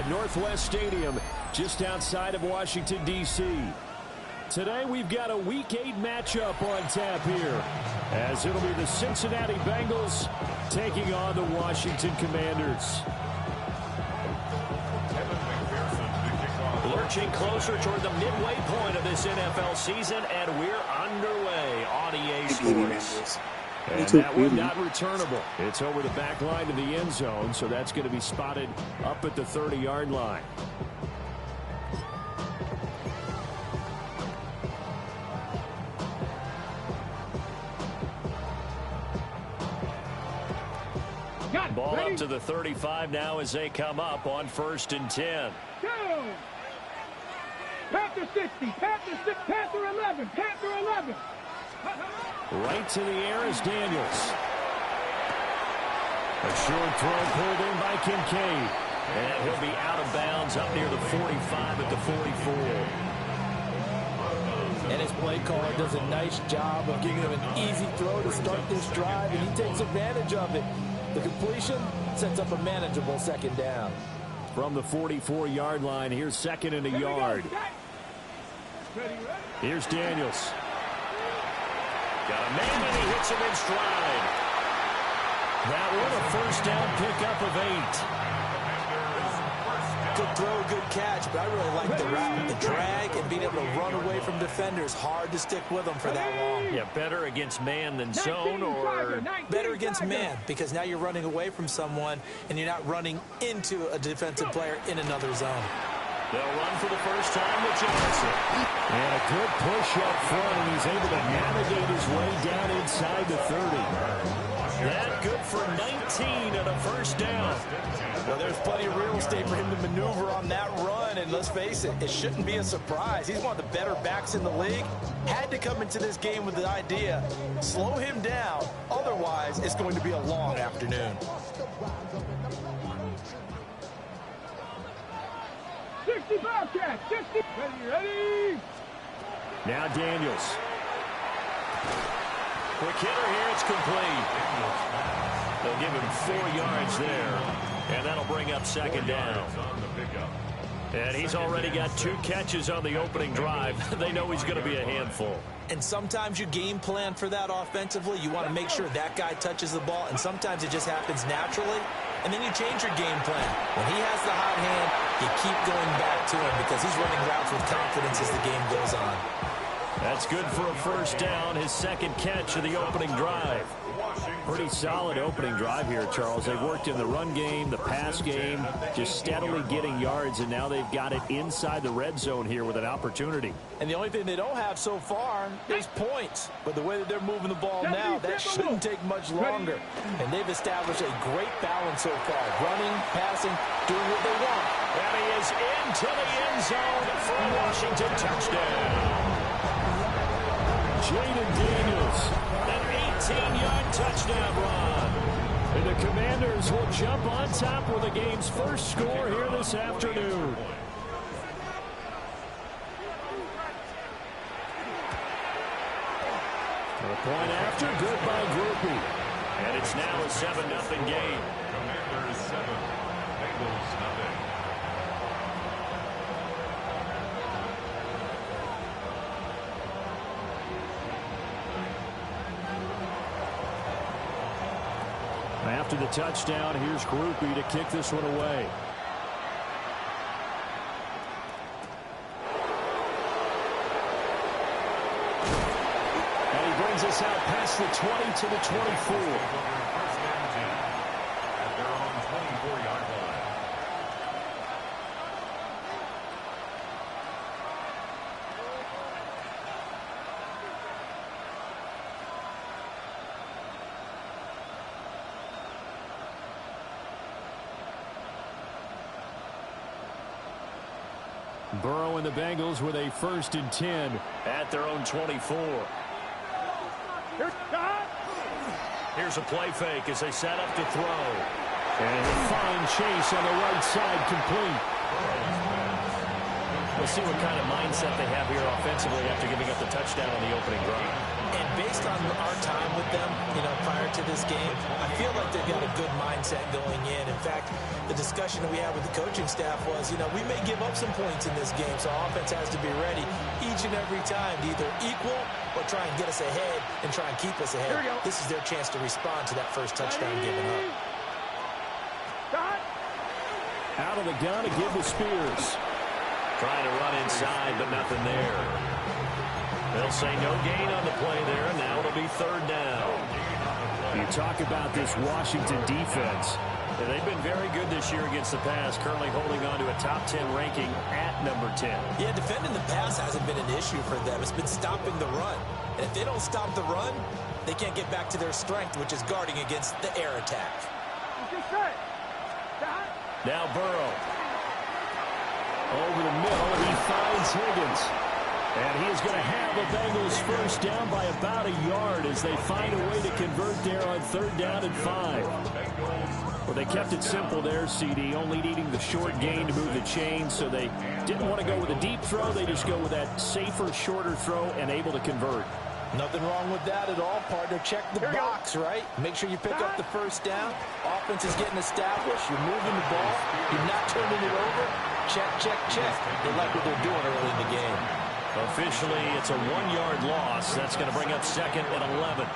at Northwest Stadium, just outside of Washington, D.C. Today, we've got a Week 8 matchup on tap here, as it'll be the Cincinnati Bengals taking on the Washington Commanders. Lurching closer toward the midway point of this NFL season, and we're underway on EA Sports. And that one not returnable. It's over the back line to the end zone, so that's going to be spotted up at the 30-yard line. Ball up to the 35 now as they come up on 1st and 10. Go! Panther 60, Panther 6, Panther 11, Panther 11. Right to the air is Daniels. A short throw pulled in by Kincaid. And he'll be out of bounds up near the 45 at the 44. And his play caller does a nice job of giving him an easy throw to start this drive, and he takes advantage of it. The completion sets up a manageable 2nd down. From the 44-yard line, here's 2nd and a yard. Here's Daniels. Got a man, and he hits him in stride. That one a 1st down pickup of 8. Good throw, good catch, but I really like the route, the drag, and being able to run away from defenders. Hard to stick with them for that long. Yeah, better against man than zone, or better against man, because now you're running away from someone and you're not running into a defensive player in another zone. They'll run for the first time with Johnson. And a good push up front, and he's able to navigate his way down inside the 30. That good for 19 and a 1st down. Well, there's plenty of real estate for him to maneuver on that run, and let's face it, it shouldn't be a surprise. He's one of the better backs in the league. Had to come into this game with the idea, slow him down, otherwise it's going to be a long afternoon. 60 Bobcat, 60. Ready. Now Daniels. Quick hitter here, it's complete. They'll give him 4 yards there, and that'll bring up 2nd down. And he's already got 2 catches on the opening drive. They know he's going to be a handful. And sometimes you game plan for that offensively. You want to make sure that guy touches the ball, and sometimes it just happens naturally, and then you change your game plan. When he has the hot hand, you keep going back to him because he's running routes with confidence as the game goes on. That's good for a 1st down, his 2nd catch of the opening drive. Pretty solid opening drive here, Charles. They've worked in the run game, the pass game, just steadily getting yards, and now they've got it inside the red zone here with an opportunity. And the only thing they don't have so far is points. But the way that they're moving the ball now, that shouldn't take much longer. And they've established a great balance so far. Running, passing, doing what they want. And he is into the end zone for a Washington touchdown. Jaden Daniels, an 18-yard touchdown run. And the Commanders will jump on top with the game's first score here this afternoon. A point after, good by Groupie. And it's now a 7-0 game. Commanders 7, Bengals 0. After the touchdown, here's Groupie to kick this one away. And he brings us out past the 20 to the 24. First down 10 at their own 24-yard line. Burrow and the Bengals with a 1st and 10 at their own 24. Here's a play fake as they set up to throw. And a fine chase on the right side, complete. We'll see what kind of mindset they have here offensively after giving up the touchdown on the opening drive. And based on our time with them, prior to this game, I feel like they've got a good mindset going in. In fact, the discussion that we had with the coaching staff was, we may give up some points in this game, so offense has to be ready each and every time to either equal or try and get us ahead and try and keep us ahead. This is their chance to respond to that first touchdown given up. Out of the gun to give to Spears. Trying to run inside, but nothing there. They'll say no gain on the play there. Now it'll be third down. You talk about this Washington defense. And they've been very good this year against the pass, currently holding on to a top 10 ranking at number 10. Yeah, defending the pass hasn't been an issue for them. It's been stopping the run. And if they don't stop the run, they can't get back to their strength, which is guarding against the air attack. Now Burrow. Over the middle, he finds Higgins. And he is going to have the Bengals first down by about a yard as they find a way to convert there on third down and 5. Well, they kept it simple there, CD, only needing the short gain to move the chain, so they didn't want to go with a deep throw. They just go with that safer, shorter throw and able to convert. Nothing wrong with that at all, partner. Check the box, right? Make sure you pick up the first down. Offense is getting established. You're moving the ball. You're not turning it over. Check, check, check. They like what they're doing early in the game. Officially, it's a 1-yard loss. That's going to bring up second and 11.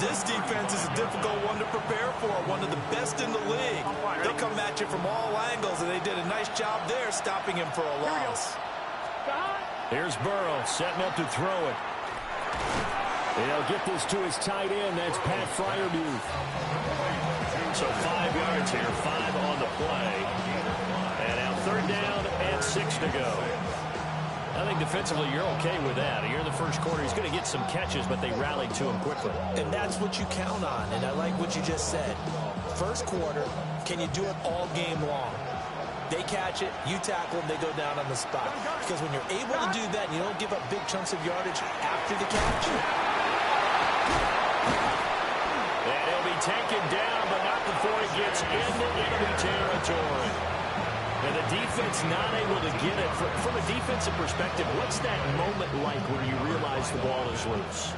This defense is a difficult one to prepare for, one of the best in the league. They'll come at you from all angles, and they did a nice job there stopping him for a loss. Here's Burrow setting up to throw it. They'll get this to his tight end. That's Pat Fryermuth. So 5 yards here, 5 on the play. And now third down and 6 to go. I think defensively you're okay with that. You're in the first quarter. He's going to get some catches, but they rallied to him quickly. And that's what you count on, and I like what you just said. First quarter, can you do it all game long? They catch it, you tackle them, they go down on the spot. Because when you're able to do that and you don't give up big chunks of yardage after the catch. And he'll be taken down, but not before he gets into enemy territory. And the defense not able to get it. From a defensive perspective, what's that moment like when you realize the ball is loose?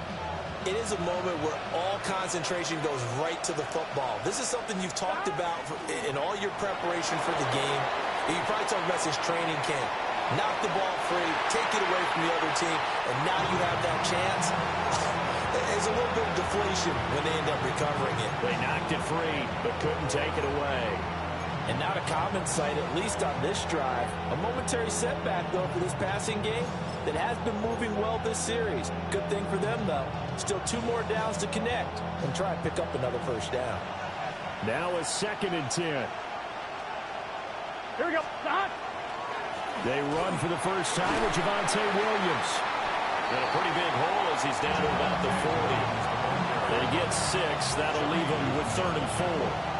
It is a moment where all concentration goes right to the football. This is something you've talked about in all your preparation for the game. You probably talked about since training camp. Knock the ball free, take it away from the other team, and now you have that chance. There's a little bit of deflation when they end up recovering it. They knocked it free, but couldn't take it away. And not a common sight, at least on this drive. A momentary setback, though, for this passing game that has been moving well this series. Good thing for them, though. Still 2 more downs to connect and try and pick up another first down. Now a 2nd and 10. Here we go. They run for the first time with Javonte Williams. Got a pretty big hole as he's down to about the 40. They get 6. That'll leave them with 3rd and 4.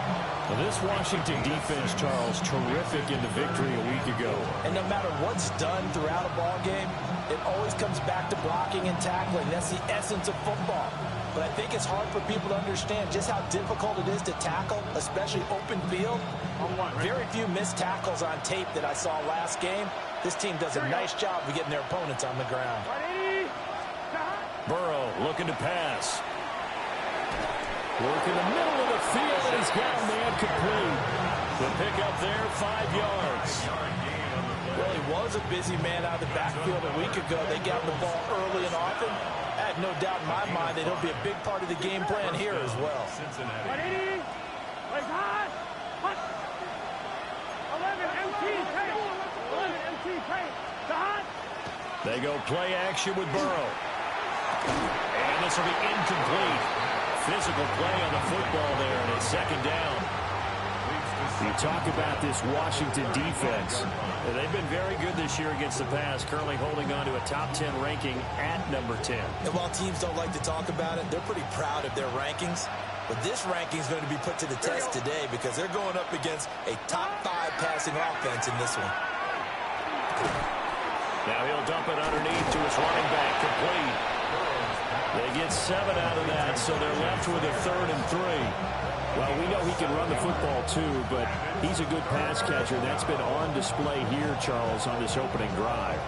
Well, this Washington defense, Charles, terrific in the victory a week ago. And no matter what's done throughout a ball game, it always comes back to blocking and tackling. That's the essence of football. But I think it's hard for people to understand just how difficult it is to tackle, especially open field. Very few missed tackles on tape that I saw last game. This team does a nice job of getting their opponents on the ground. Burrow looking to pass. Work in the middle of the field, and he's got a man complete. The pickup there, 5 yards. Well, he was a busy man out of the backfield a week ago. They got the ball early and often. I have no doubt in my mind that he'll be a big part of the game plan here as well. 180. Play hard. 11 MT tape. 11 MT tape. Hot. They go play action with Burrow. And this will be incomplete. Physical play on the football there, and it's 2nd down. You talk about this Washington defense. They've been very good this year against the pass, currently holding on to a top 10 ranking at number 10. And while teams don't like to talk about it, they're pretty proud of their rankings. But this ranking is going to be put to the test today because they're going up against a top 5 passing offense in this one. Now he'll dump it underneath to his running back, complete. They get 7 out of that, so they're left with a 3rd and 3. Well, we know he can run the football too, but he's a good pass catcher. That's been on display here, Charles, on this opening drive.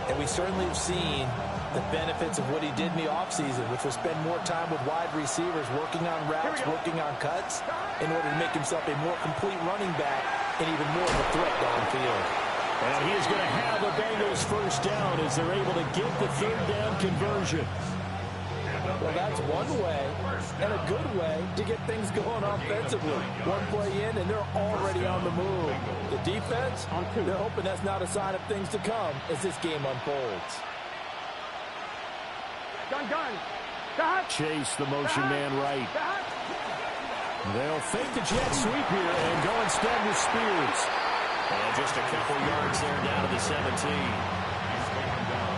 And we certainly have seen the benefits of what he did in the offseason, which was spend more time with wide receivers, working on routes, working on cuts, in order to make himself a more complete running back and even more of a threat downfield. And he is going to have a Bengals first down as they're able to get the 3rd down conversion. Well, that's one way and a good way to get things going offensively. One play in, and they're already on the move. The defense, they're hoping that's not a sign of things to come as this game unfolds. Chase, the motion man right. They'll fake the jet sweep here and go instead with Spears. And just a couple yards there down to the 17.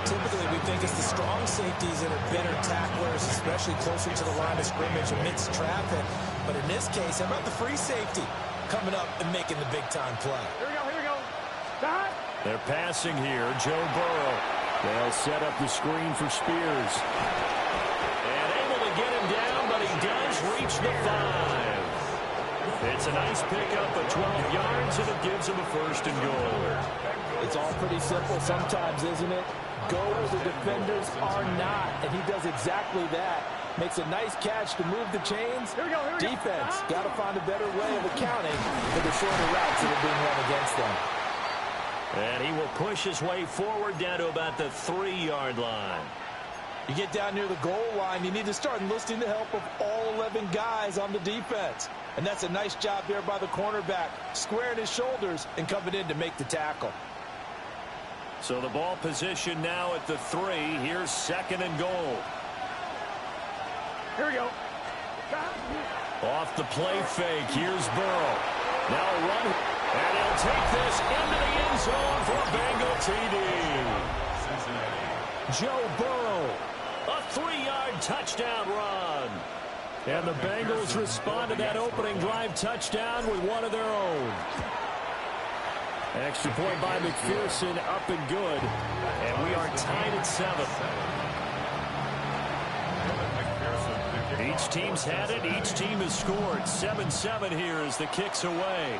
Typically, we think it's the strong safeties that are better tacklers, especially closer to the line of scrimmage amidst traffic. But in this case, how about the free safety coming up and making the big-time play? Here we go. Stop. They're passing here. Joe Burrow. They'll set up the screen for Spears. And able to get him down, but he does reach the 5. It's a nice pickup of 12 yards, and it gives him a 1st and goal. It's all pretty simple sometimes, isn't it? Go where the defenders are not, and he does exactly that. Makes a nice catch to move the chains. Here we go. Defense got to find a better way of accounting for the shorter routes that are being run against them. And he will push his way forward down to about the 3-yard line. You get down near the goal line, you need to start enlisting the help of all 11 guys on the defense. And that's a nice job there by the cornerback, squaring his shoulders and coming in to make the tackle. So the ball position now at the 3. Here's 2nd and goal. Here we go. Off the play fake. Here's Burrow. Now a run. And he'll take this into the end zone for a Bengal TD. Joe Burrow. A 3-yard touchdown run. And the Bengals respond to that opening drive touchdown with one of their own. Extra point by McPherson, up and good. And we are tied at 7. Each team's had it. Each team has scored. 7-7 here as the kick's away.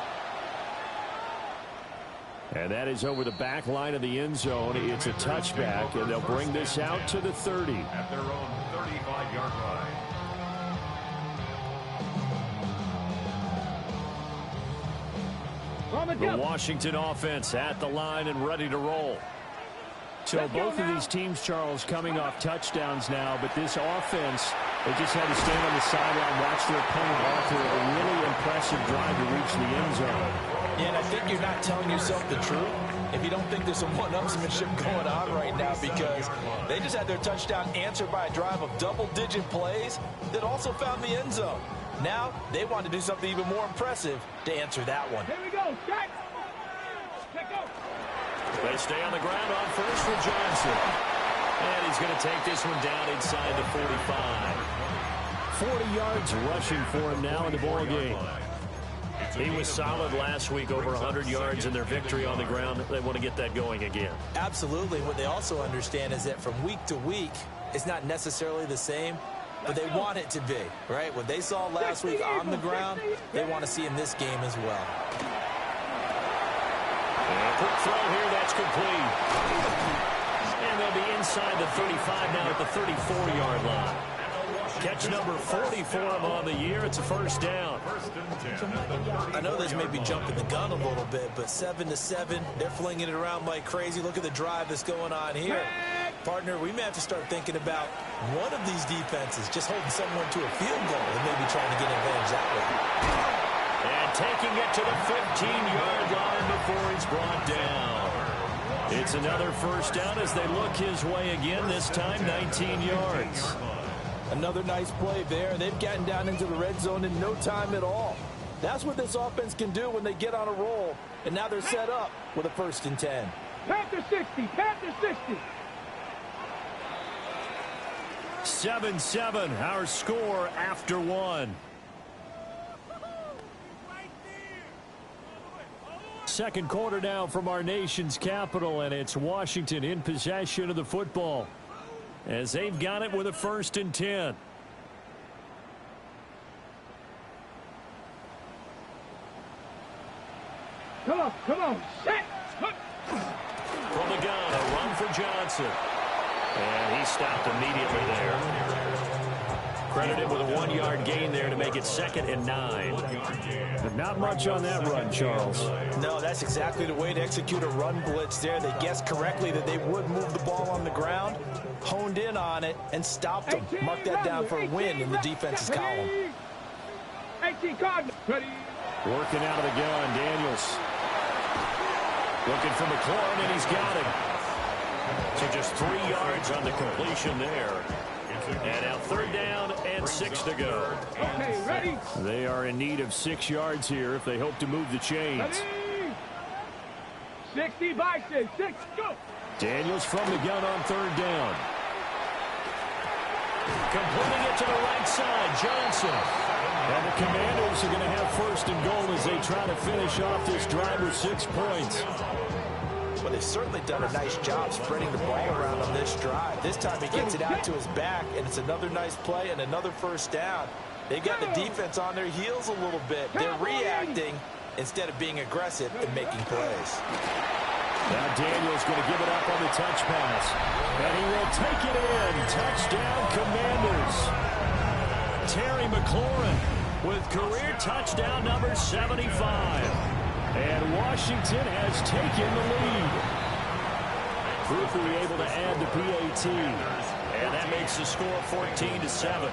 And that is over the back line of the end zone. It's a touchback, and they'll bring this out to the 30. At their own 35-yard line. The Washington offense at the line and ready to roll. So both of these teams, Charles, coming off touchdowns now, but this offense, they just had to stand on the sideline, watch their opponent author a really impressive drive to reach the end zone. Yeah, and I think you're not telling yourself the truth if you don't think there's some one-upsmanship going on right now, because they just had their touchdown answered by a drive of double-digit plays that also found the end zone. Now they want to do something even more impressive to answer that one. Here we go. Strike. Let go. They stay on the ground on first for Johnson. And he's going to take this one down inside the 45. 40 yards rushing for him now in the ball game. He was solid last week, over 100 yards in their victory on the ground. They want to get that going again. Absolutely. What they also understand is that from week to week, it's not necessarily the same, but they want it to be, right? What they saw last week on the ground, they want to see in this game as well. And a quick throw here, that's complete. And they'll be inside the 35 now at the 34-yard line. Catch number 40 for him on the year. It's a first down. I know this may be jumping the gun a little bit, but 7-7, they're flinging it around like crazy. Look at the drive that's going on here. Partner, we may have to start thinking about one of these defenses just holding someone to a field goal and maybe trying to get advantage that way. And taking it to the 15-yard line before he's brought down. It's another first down as they look his way again, this time 19 yards. Another nice play there. They've gotten down into the red zone in no time at all. That's what this offense can do when they get on a roll. And now they're set up with a 1st and 10. Panther 60. Panther 60. 7-7, our score after one. Second quarter now from our nation's capital, and it's Washington in possession of the football. as they've got it with a 1st and 10. Come on, set. From the gun, a run for Johnson. And he stopped immediately there. Credited with a 1-yard gain there to make it 2nd and 9. But not much on that run, Charles. No, that's exactly the way to execute a run blitz there. They guessed correctly that they would move the ball on the ground, honed in on it, and stopped them. Mark that down for a win in the defense's column. 18 Cardinals. Ready. Working out of the gun, Daniels. Looking for McLaurin, and he's got him. So just 3 yards on the completion there. And now 3rd down and 6 to go. Okay, ready. They are in need of 6 yards here if they hope to move the chains. Ready. 60 by 6. Go. Daniels from the gun on 3rd down. Completing it to the right side, Johnson. And the Commanders are going to have 1st and goal as they try to finish off this drive with 6 points. Well, they've certainly done a nice job spreading the ball around on this drive. This time he gets it out to his back, and it's another nice play and another 1st down. They've got the defense on their heels a little bit. They're reacting instead of being aggressive and making plays. Now Daniels going to give it up on the touch pass. And he will take it in. Touchdown, Commanders. Terry McLaurin with career touchdown number 75. And Washington has taken the lead. Quickly able to add the PAT. And that makes the score 14-7.